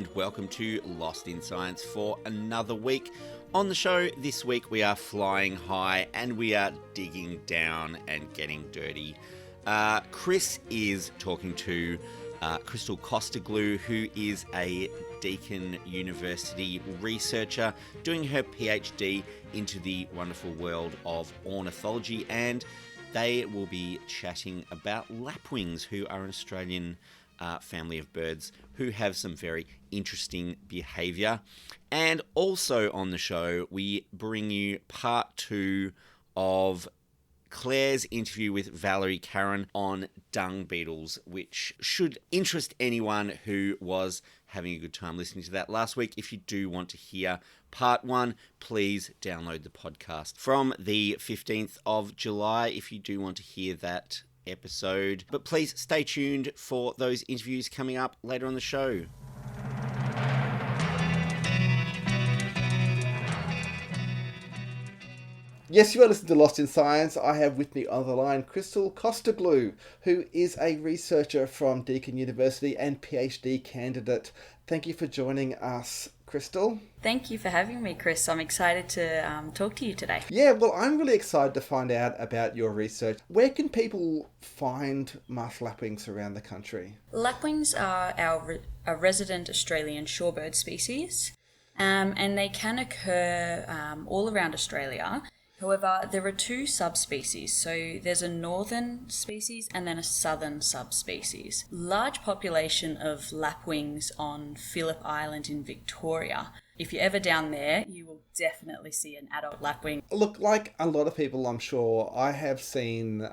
and welcome to Lost in Science for another week. On the show this week we are flying high and we are digging down and getting dirty. Chris is talking to Krystal Kostaglou, who is a Deakin University researcher doing her PhD into the wonderful world of ornithology, and they will be chatting about lapwings, who are an Australian family of birds who have some very interesting behaviour. And also on the show, we bring you part 2 of Claire's interview with Valerie Caron on dung beetles, which should interest anyone who was having a good time listening to that last week. If you do want to hear part 1, please download the podcast from the 15th of July if you do want to hear that episode. But please stay tuned for those interviews coming up later on the show. Yes, you are listening to Lost in Science. I have with me on the line Krystal Kostaglou, who is a researcher from Deakin University and PhD candidate. Thank you for joining us, Krystal. Thank you for having me, Chris. I'm excited to talk to you today. Yeah, well, I'm really excited to find out about your research. Where can people find masked lapwings around the country? Lapwings are a resident Australian shorebird species, and they can occur all around Australia. However, there are 2 subspecies. So there's a northern species and then a southern subspecies. Large population of lapwings on Phillip Island in Victoria. If you're ever down there, you will definitely see an adult lapwing. Look, like a lot of people, I'm sure, I have seen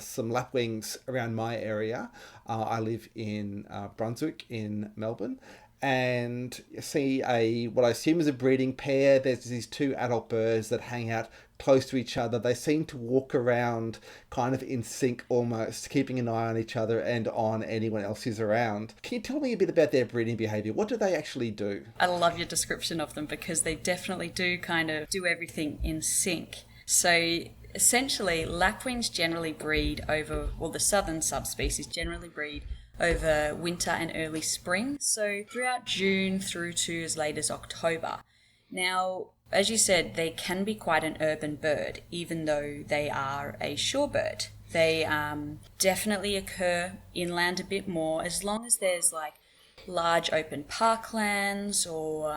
some lapwings around my area. I live in Brunswick in Melbourne. And you see what I assume is a breeding pair. There's these 2 adult birds that hang out close to each other. They seem to walk around kind of in sync almost, keeping an eye on each other and on anyone else who's around. Can you tell me a bit about their breeding behaviour? What do they actually do? I love your description of them because they definitely do kind of do everything in sync. So essentially, lapwings generally breed the southern subspecies generally breed over winter and early spring, so throughout June through to as late as October. Now, as you said, they can be quite an urban bird, even though they are a shorebird. They definitely occur inland a bit more, as long as there's like large open parklands or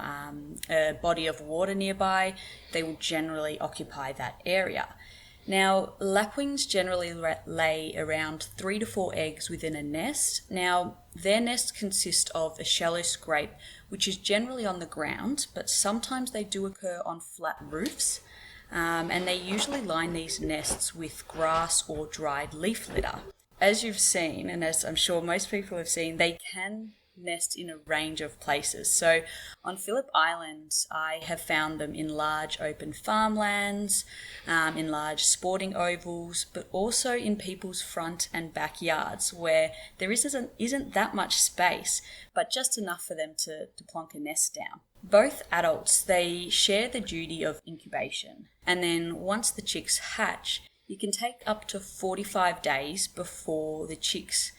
a body of water nearby, they will generally occupy that area. Now, lapwings generally lay around 3 to 4 eggs within a nest. Now, their nests consist of a shallow scrape, which is generally on the ground, but sometimes they do occur on flat roofs, and they usually line these nests with grass or dried leaf litter. As you've seen, and as I'm sure most people have seen, they can nest in a range of places. So on Phillip Island, I have found them in large open farmlands, in large sporting ovals, but also in people's front and backyards where there isn't that much space, but just enough for them to plonk a nest down. Both adults, they share the duty of incubation, and then once the chicks hatch, it can take up to 45 days before the chicks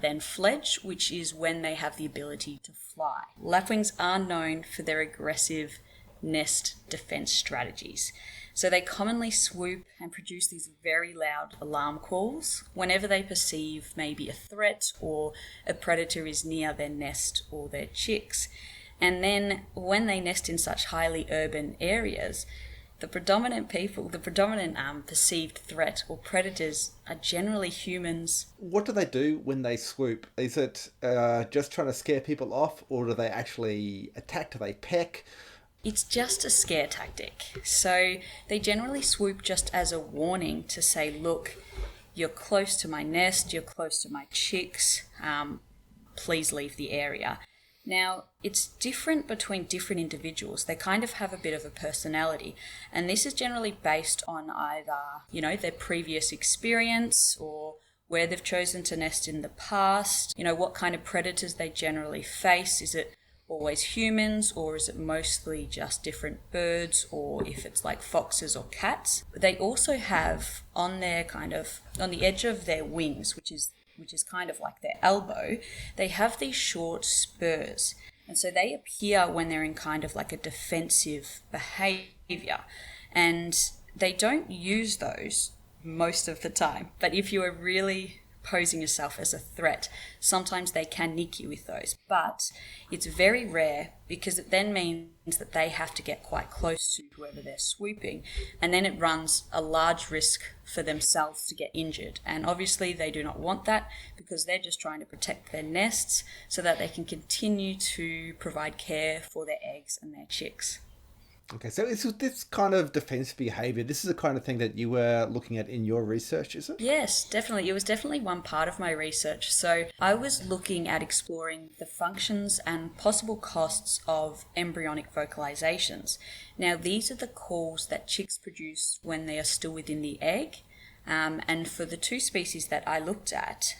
then fledge, which is when they have the ability to fly. Lapwings are known for their aggressive nest defense strategies. So they commonly swoop and produce these very loud alarm calls whenever they perceive maybe a threat or a predator is near their nest or their chicks. And then when they nest in such highly urban areas, the predominant perceived threat or predators are generally humans. What do they do when they swoop? Is it just trying to scare people off, or do they actually attack? Do they peck? It's just a scare tactic. So they generally swoop just as a warning to say, look, you're close to my nest, you're close to my chicks, please leave the area. Now, it's different between different individuals. They kind of have a bit of a personality, and this is generally based on either, their previous experience or where they've chosen to nest in the past, what kind of predators they generally face. Is it always humans, or is it mostly just different birds, or if it's like foxes or cats? They also have on the edge of their wings, which is kind of like their elbow, they have these short spurs. And so they appear when they're in kind of like a defensive behaviour. And they don't use those most of the time. But if you are really posing yourself as a threat, sometimes they can nick you with those. But it's very rare because it then means that they have to get quite close to whoever they're swooping. And then it runs a large risk for themselves to get injured. And obviously they do not want that because they're just trying to protect their nests so that they can continue to provide care for their eggs and their chicks. Okay, so it's this kind of defensive behaviour. This is the kind of thing that you were looking at in your research, is it? Yes, definitely. It was definitely one part of my research. So I was looking at exploring the functions and possible costs of embryonic vocalizations. Now, these are the calls that chicks produce when they are still within the egg. And for the two species that I looked at,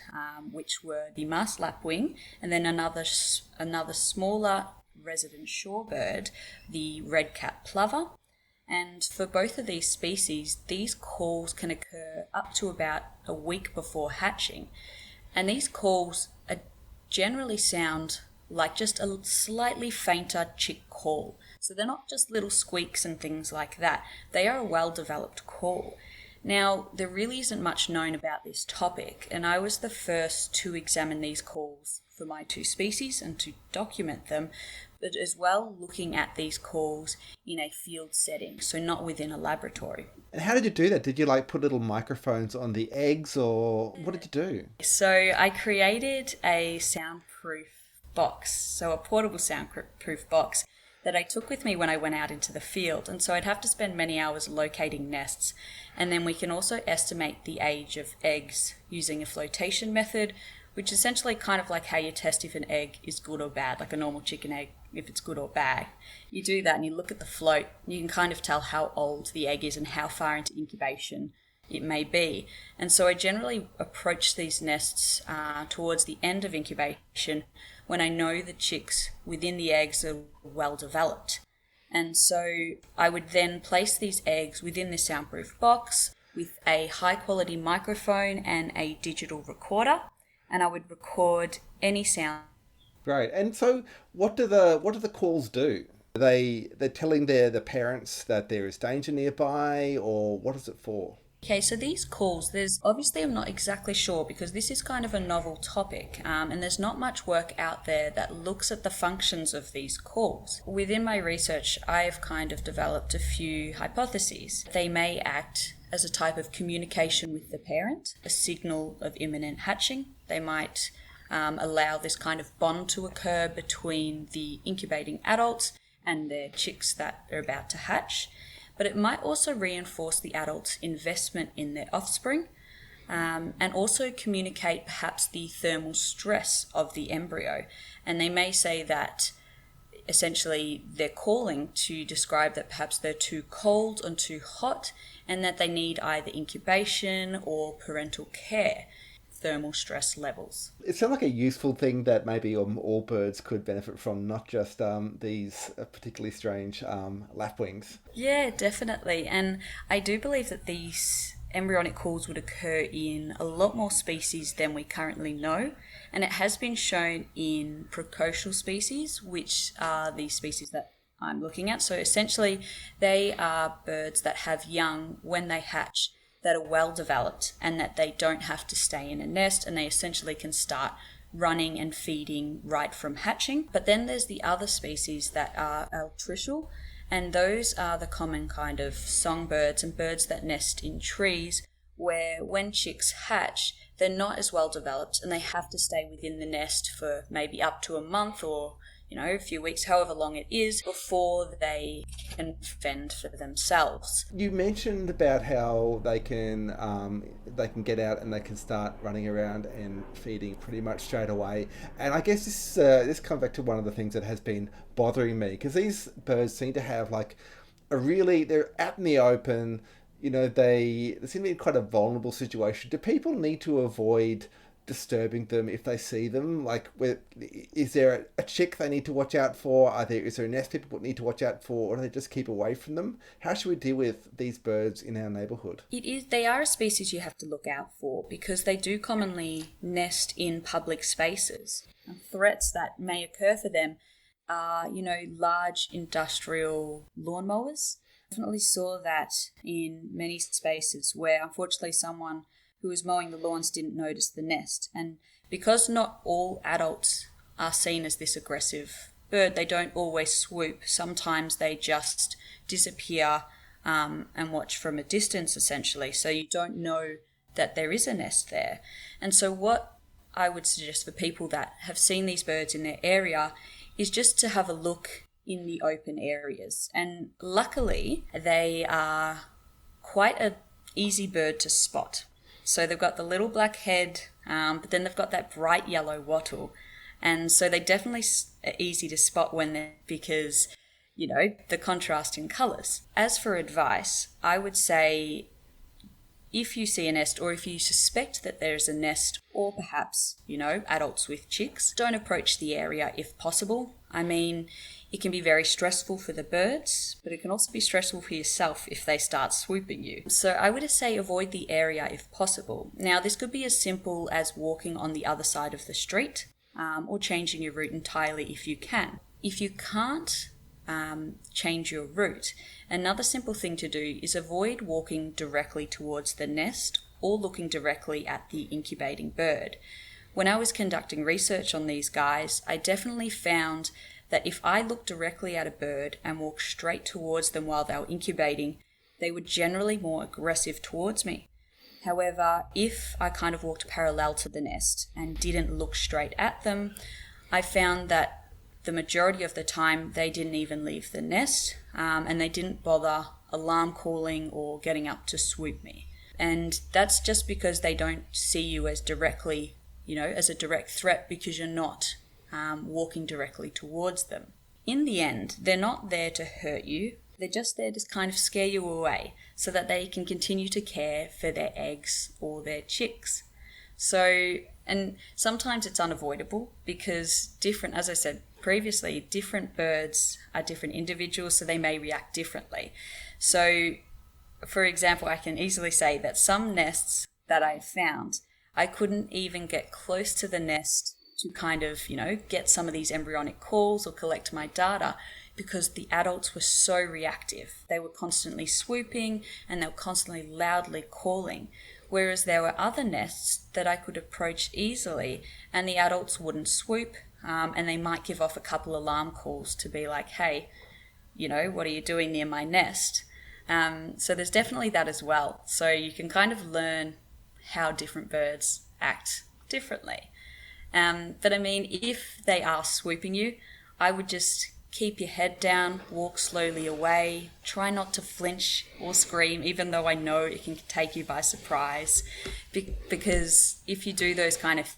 which were the masked lapwing and then another smaller resident shorebird, the red-capped plover. And for both of these species, these calls can occur up to about a week before hatching. And these calls generally sound like just a slightly fainter chick call. So they're not just little squeaks and things like that. They are a well-developed call. Now, there really isn't much known about this topic, and I was the first to examine these calls for my two species and to document them, but as well looking at these calls in a field setting, so not within a laboratory. And how did you do that? Did you put little microphones on the eggs, or what did you do? So I created a soundproof box, so a portable soundproof box that I took with me when I went out into the field. And so I'd have to spend many hours locating nests. And then we can also estimate the age of eggs using a flotation method, which is essentially kind of like how you test if an egg is good or bad, like a normal chicken egg, if it's good or bad. You do that and you look at the float, and you can kind of tell how old the egg is and how far into incubation it may be. And so I generally approach these nests towards the end of incubation when I know the chicks within the eggs are well developed. And so I would then place these eggs within this soundproof box with a high quality microphone and a digital recorder, and I would record any sound. Great. And so what do the calls do? They're telling the parents that there is danger nearby, or what is it for? Okay, so these calls, I'm not exactly sure because this is kind of a novel topic, and there's not much work out there that looks at the functions of these calls. Within my research, I've kind of developed a few hypotheses. They may act as a type of communication with the parent, a signal of imminent hatching. They might allow this kind of bond to occur between the incubating adults and their chicks that are about to hatch. But it might also reinforce the adult's investment in their offspring, and also communicate perhaps the thermal stress of the embryo. And they may say that essentially they're calling to describe that perhaps they're too cold and too hot, and that they need either incubation or parental care. Thermal stress levels. It sounds like a useful thing that maybe all birds could benefit from, not just these particularly strange lapwings. Yeah, definitely. And I do believe that these embryonic calls would occur in a lot more species than we currently know. And it has been shown in precocial species, which are the species that I'm looking at. So essentially, they are birds that have young when they hatch that are well developed and that they don't have to stay in a nest, and they essentially can start running and feeding right from hatching. But then there's the other species that are altricial, and those are the common kind of songbirds and birds that nest in trees, where when chicks hatch, they're not as well developed and they have to stay within the nest for maybe up to a month or a few weeks, however long it is, before they can fend for themselves. You mentioned about how they can get out and they can start running around and feeding pretty much straight away. And I guess this comes back to one of the things that has been bothering me, because these birds seem to have they're out in the open. They seem to be in quite a vulnerable situation. Do people need to avoid disturbing them if they see them? Is there a chick they need to watch out for? Is there a nest people need to watch out for, or do they just keep away from them? How should we deal with these birds in our neighbourhood? They are a species you have to look out for because they do commonly nest in public spaces. And threats that may occur for them are, large industrial lawnmowers. Definitely saw that in many spaces where unfortunately someone who was mowing the lawns didn't notice the nest. And because not all adults are seen as this aggressive bird, they don't always swoop. Sometimes they just disappear and watch from a distance, essentially. So you don't know that there is a nest there. And so what I would suggest for people that have seen these birds in their area is just to have a look in the open areas. And luckily, they are quite an easy bird to spot. So they've got the little black head, but then they've got that bright yellow wattle. And so they definitely are easy to spot because, the contrast in colours. As for advice, I would say if you see a nest, or if you suspect that there's a nest, or perhaps, adults with chicks, don't approach the area if possible. I mean, it can be very stressful for the birds, but it can also be stressful for yourself if they start swooping you. So I would say avoid the area if possible. Now, this could be as simple as walking on the other side of the street, or changing your route entirely if you can. If you can't change your route, another simple thing to do is avoid walking directly towards the nest or looking directly at the incubating bird. When I was conducting research on these guys, I definitely found that if I looked directly at a bird and walked straight towards them while they were incubating, they were generally more aggressive towards me. However, if I kind of walked parallel to the nest and didn't look straight at them, I found that the majority of the time they didn't even leave the nest, and they didn't bother alarm calling or getting up to swoop me. And that's just because they don't see you as directly, as a direct threat, because you're not walking directly towards them. In the end, they're not there to hurt you. They're just there to kind of scare you away so that they can continue to care for their eggs or their chicks. So, and sometimes it's unavoidable because as I said previously, different birds are different individuals, so they may react differently. So, for example, I can easily say that some nests that I found, I couldn't even get close to the nest to kind of, get some of these embryonic calls or collect my data because the adults were so reactive. They were constantly swooping and they were constantly loudly calling. Whereas there were other nests that I could approach easily and the adults wouldn't swoop, and they might give off a couple alarm calls to be like, hey, what are you doing near my nest? So there's definitely that as well. So you can kind of learn how different birds act differently. But I mean, if they are swooping you, I would just keep your head down, walk slowly away, try not to flinch or scream, even though I know it can take you by surprise. Because if you do those kind of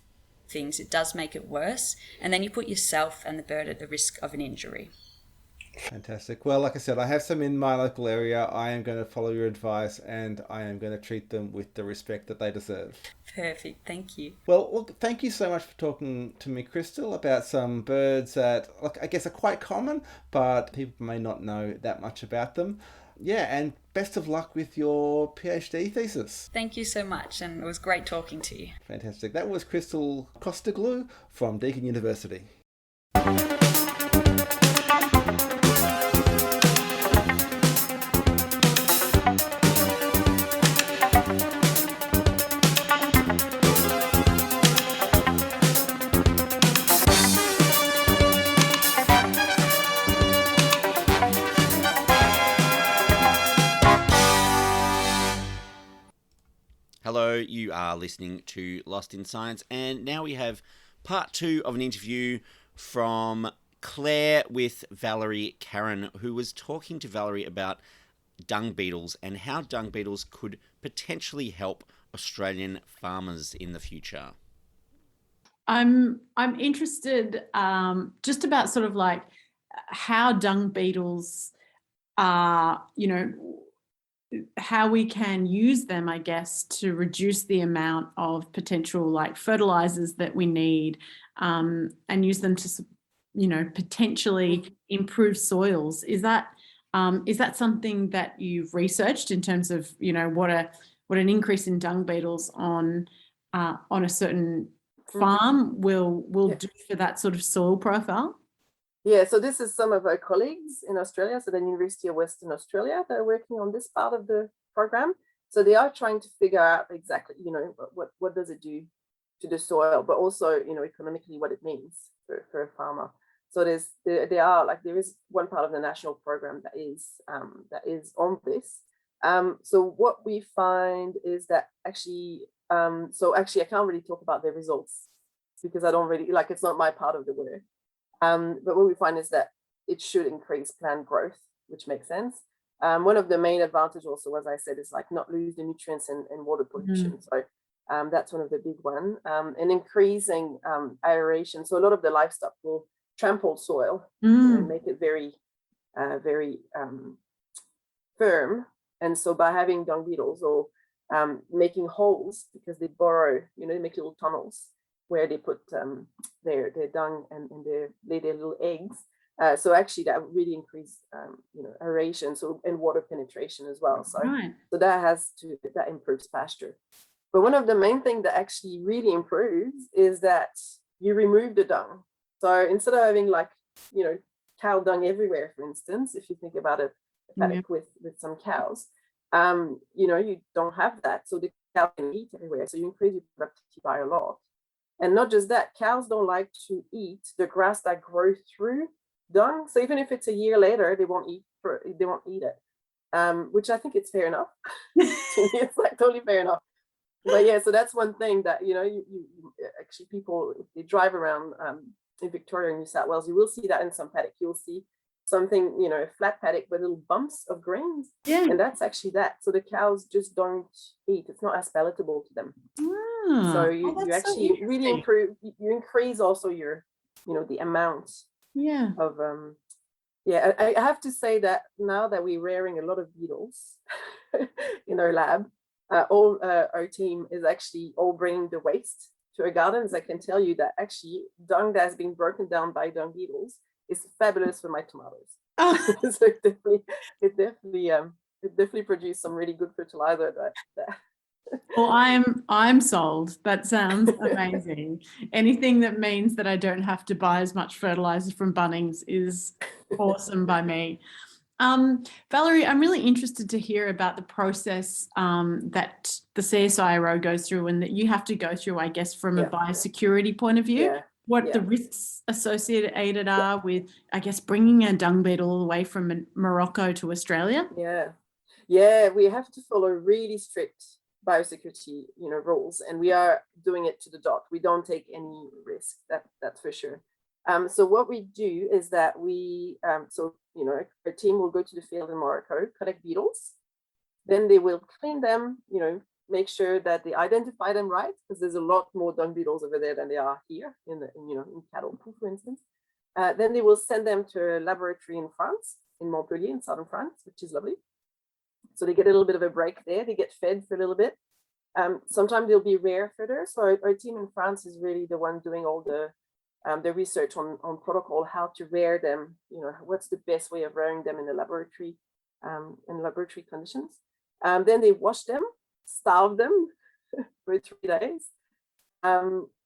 things, it does make it worse. And then you put yourself and the bird at the risk of an injury. Fantastic. Well, like I said, I have some in my local area. I am going to follow your advice and I am going to treat them with the respect that they deserve. Perfect. Thank you. Well, look, thank you so much for talking to me, Krystal, about some birds that, I guess, are quite common, but people may not know that much about them. Yeah, and best of luck with your PhD thesis. Thank you so much, and it was great talking to you. Fantastic. That was Krystal Kostaglou from Deakin University. Hello, you are listening to Lost in Science, and now we have part 2 of an interview from Claire with Valerie Karen, who was talking to Valerie about dung beetles and how dung beetles could potentially help Australian farmers in the future. I'm interested just about sort of like how dung beetles are, how we can use them, I guess, to reduce the amount of potential like fertilizers that we need, and use them to, potentially improve soils. Is that something that you've researched in terms of, what an increase in dung beetles on a certain farm will do for that sort of soil profile? Yeah, so this is some of our colleagues in Australia, so the University of Western Australia, that are working on this part of the program. So they are trying to figure out exactly, what does it do to the soil, but also, economically what it means for a farmer. So there is one part of the national program that is on this. So what we find is that actually I can't really talk about the results because I don't really it's not my part of the work. But what we find is that it should increase plant growth, which makes sense. One of the main advantages also, as I said, is not lose the nutrients and water pollution. So that's one of the big one. And increasing aeration. So a lot of the livestock will trample soil and make it very, very firm. And so by having dung beetles or making holes, because they burrow, they make little tunnels where they put their dung and lay their little eggs. So actually that really increased aeration and water penetration as well. So so that improves pasture. But one of the main things that actually really improves is that you remove the dung. So instead of having cow dung everywhere, for instance, if you think about a paddock with some cows, you don't have that. So the cow can eat everywhere. So you increase your productivity by a lot. And not just that, cows don't like to eat the grass that grows through dung. So even if it's a year later, they won't eat it, which I think it's fair enough. It's totally fair enough. But yeah, so that's one thing that you actually people, if they drive around in Victoria and New South Wales, you will see that in some paddock. You'll see something, a flat paddock with little bumps of grains. Yeah. And that's actually that. So the cows just don't eat. It's not as palatable to them. So you actually really improve, you increase also your, the amount of, I have to say that now that we're rearing a lot of beetles in our lab, all our team is actually all bringing the waste to our gardens. I can tell you that actually dung that has been broken down by dung beetles is fabulous for my tomatoes. So it definitely produced some really good fertilizer that Well, I'm sold. That sounds amazing. Anything that means that I don't have to buy as much fertilizer from Bunnings is awesome by me. Valerie, I'm really interested to hear about the process that the CSIRO goes through and that you have to go through, I guess, from a biosecurity point of view. What the risks associated are with, I guess, bringing a dung beetle away from Morocco to Australia? Yeah, we have to follow really strict biosecurity, rules, and we are doing it to the dot. We don't take any risk. That's for sure. So what we do is that we, our team will go to the field in Morocco, collect beetles, then they will clean them, make sure that they identify them right, because there's a lot more dung beetles over there than there are here in cattle poo, for instance. Then they will send them to a laboratory in France, in Montpellier, in southern France, which is lovely. So they get a little bit of a break there. They get fed for a little bit. Sometimes they'll be rare fodder. So our team in France is really the one doing all the research on protocol, how to rear them, what's the best way of rearing them in the laboratory, in laboratory conditions. Then they wash them, starve them for 3 days,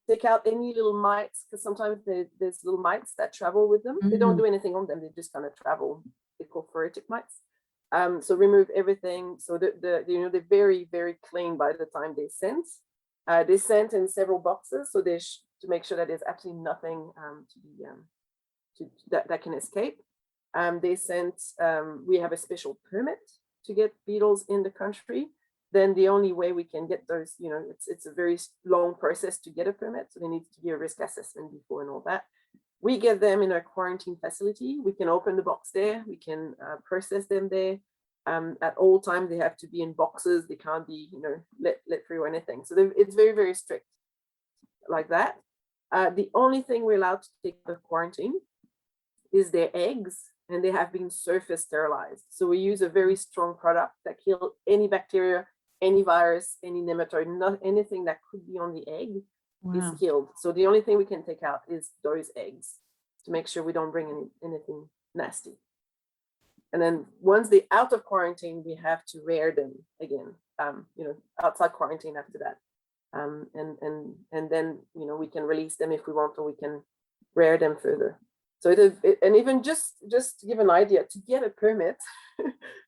take out any little mites, because sometimes there's little mites that travel with them. They don't do anything on them, they just kind of travel. They're called phoretic mites. So remove everything. So they're very, very clean by the time they sent. They sent in several boxes, so to make sure that there's absolutely nothing that can escape. They sent. We have a special permit to get beetles in the country. Then the only way we can get those, it's a very long process to get a permit. So there needs to be a risk assessment before and all that. We get them in our quarantine facility. We can open the box there. We can process them there. At all times, they have to be in boxes. They can't be, let through or anything. So it's very, very strict like that. The only thing we're allowed to take out of quarantine is their eggs, and they have been surface sterilized. So we use a very strong product that kills any bacteria, any virus, any nematode, not anything that could be on the egg. Is killed. So the only thing we can take out is those eggs to make sure we don't bring anything nasty. And then once they're out of quarantine, we have to rear them again, outside quarantine after that. And then, we can release them if we want, or we can rear them further. So and even just to give an idea, to get a permit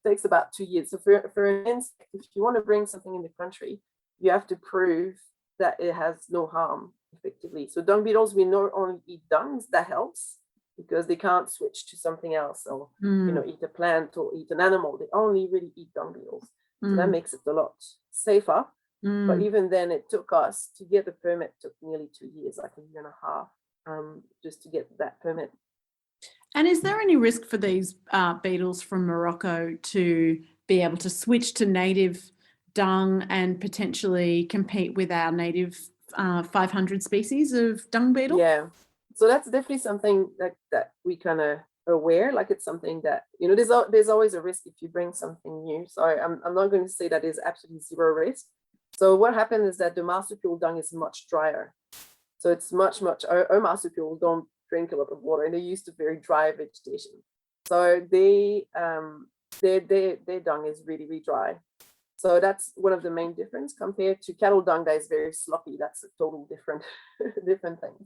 takes about 2 years. So for an insect, if you want to bring something in the country, you have to prove that it has no harm, effectively. So dung beetles, we not only eat dungs, that helps, because they can't switch to something else, or eat a plant or eat an animal. They only really eat dung beetles. So that makes it a lot safer. But even then, it took us to get the permit, took nearly 2 years, like a year and a half, just to get that permit. And is there any risk for these beetles from Morocco to be able to switch to native dung and potentially compete with our native 500 species of dung beetle? Yeah, so that's definitely something that we kind of aware. Like, it's something that, there's always a risk if you bring something new. So I'm not going to say that there's absolutely zero risk. So what happens is that the marsupial dung is much drier. So it's much, our marsupials don't drink a lot of water, and they're used to very dry vegetation. So their dung is really, really dry. So that's one of the main difference compared to cattle dung that is very sloppy. That's a total different thing.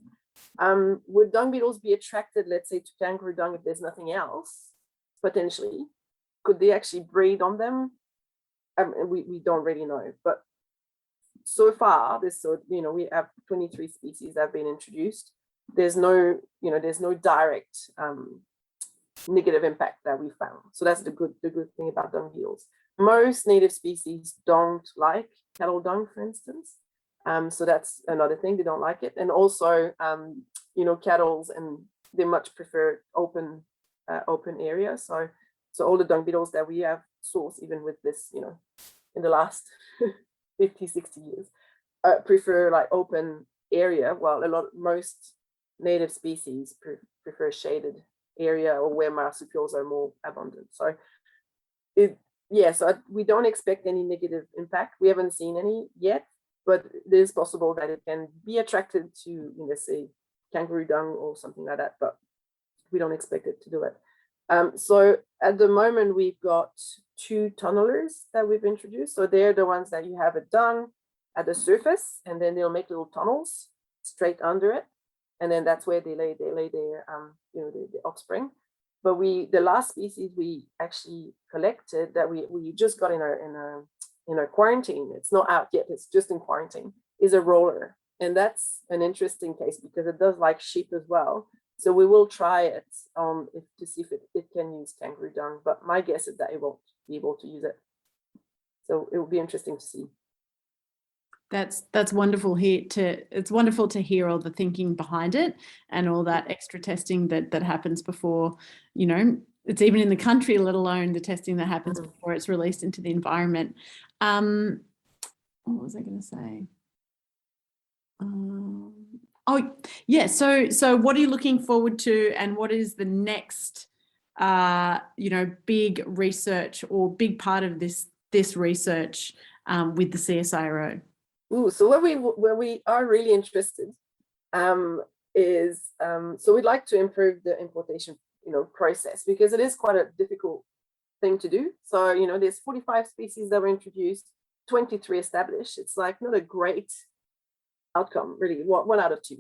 Would dung beetles be attracted, let's say, to kangaroo dung if there's nothing else? Potentially. Could they actually breed on them? We don't really know. But so far, we have 23 species that have been introduced. There's no direct negative impact that we found. So that's the good thing about dung beetles. Most native species don't like cattle dung, for instance. So that's another thing, they don't like it. And also, cattles, and they much prefer open area. So all the dung beetles that we have sourced, even with this, in the last 50, 60 years, prefer like open area, while most native species prefer shaded area, or where marsupials are more abundant. So we don't expect any negative impact. We haven't seen any yet, but it is possible that it can be attracted to, say, kangaroo dung or something like that, but we don't expect it to do it. So at the moment, we've got 2 tunnelers that we've introduced. So they're the ones that you have a dung at the surface, and then they'll make little tunnels straight under it, and then that's where they lay their the offspring. But the last species we actually collected, that we just got in our quarantine, it's not out yet, it's just in quarantine, is a roller. And that's an interesting case because it does like sheep as well. So we will try it to see if it can use kangaroo dung, but my guess is that it won't be able to use it. So it will be interesting to see. That's wonderful it's wonderful to hear all the thinking behind it, and all that extra testing that happens before, it's even in the country, let alone the testing that happens before it's released into the environment. What was I going to say? So what are you looking forward to, and what is the next big research or big part of this research with the CSIRO? So where we are really interested is so we'd like to improve the importation process, because it is quite a difficult thing to do. So there's 45 species that were introduced, 23 established. It's like not a great outcome, really. 1 out of 2.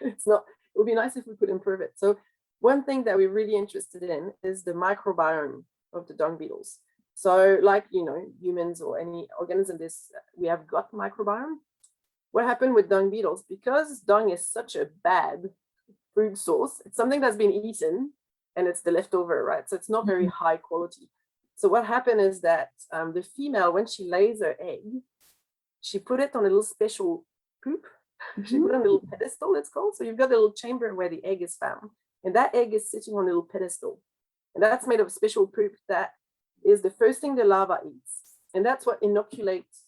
It's not. It would be nice if we could improve it. So one thing that we're really interested in is the microbiome of the dung beetles. So like, humans or any organism, we have gut microbiome. What happened with dung beetles, because dung is such a bad food source, it's something that's been eaten and it's the leftover, right? So it's not very high quality. So what happened is that the female, when she lays her egg, she put it on a little special poop. She put it on a little pedestal, it's called. So you've got a little chamber where the egg is found, and that egg is sitting on a little pedestal. And that's made of special poop that is the first thing the larva eats. And that's what inoculates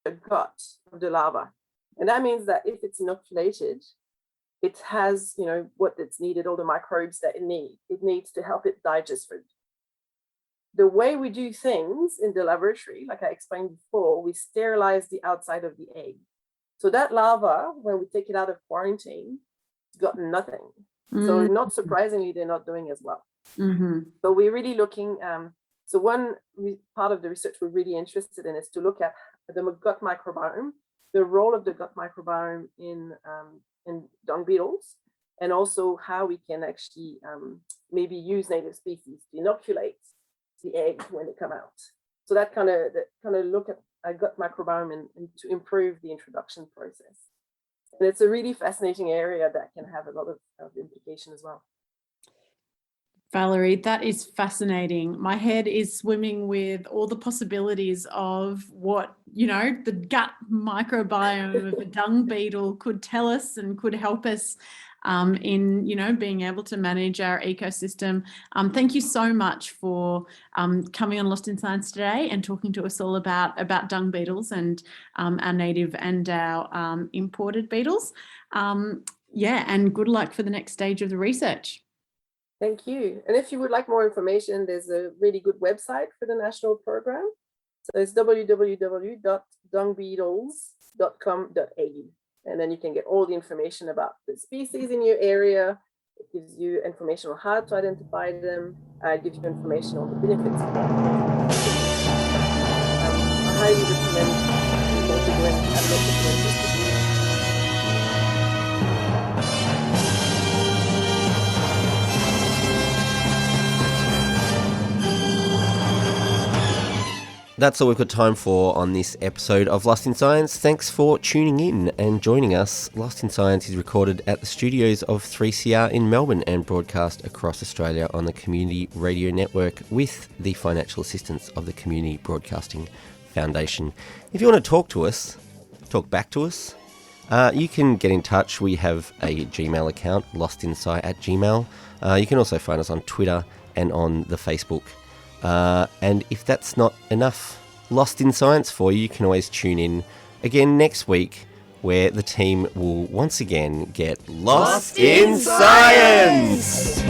the gut of the larva. And that means that if it's inoculated, it has, what it's needed, all the microbes that it needs to help it digest food. The way we do things in the laboratory, like I explained before, we sterilize the outside of the egg. So that larva, when we take it out of quarantine, it's got nothing. So not surprisingly, they're not doing as well. So we're really looking, so one part of the research we're really interested in is to look at the gut microbiome, the role of the gut microbiome in dung beetles, and also how we can actually maybe use native species to inoculate the eggs when they come out. So that kind of look at a gut microbiome and to improve the introduction process. And it's a really fascinating area that can have a lot of implication as well. Valerie, that is fascinating. My head is swimming with all the possibilities of what, the gut microbiome of a dung beetle could tell us and could help us in, being able to manage our ecosystem. Thank you so much for coming on Lost in Science today and talking to us all about dung beetles and our native and our imported beetles. And good luck for the next stage of the research. Thank you. And if you would like more information, there's a really good website for the national program. So it's www.dungbeetles.com.au. And then you can get all the information about the species in your area. It gives you information on how to identify them. It gives you information on the benefits of them. I highly recommend people to go and have a look at this. That's all we've got time for on this episode of Lost in Science. Thanks for tuning in and joining us. Lost in Science is recorded at the studios of 3CR in Melbourne and broadcast across Australia on the Community Radio Network with the financial assistance of the Community Broadcasting Foundation. If you want to talk back to us, you can get in touch. We have a Gmail account, lostinsci@gmail. You can also find us on Twitter and on the Facebook. And if that's not enough Lost in Science for you, you can always tune in again next week where the team will once again get Lost in Science!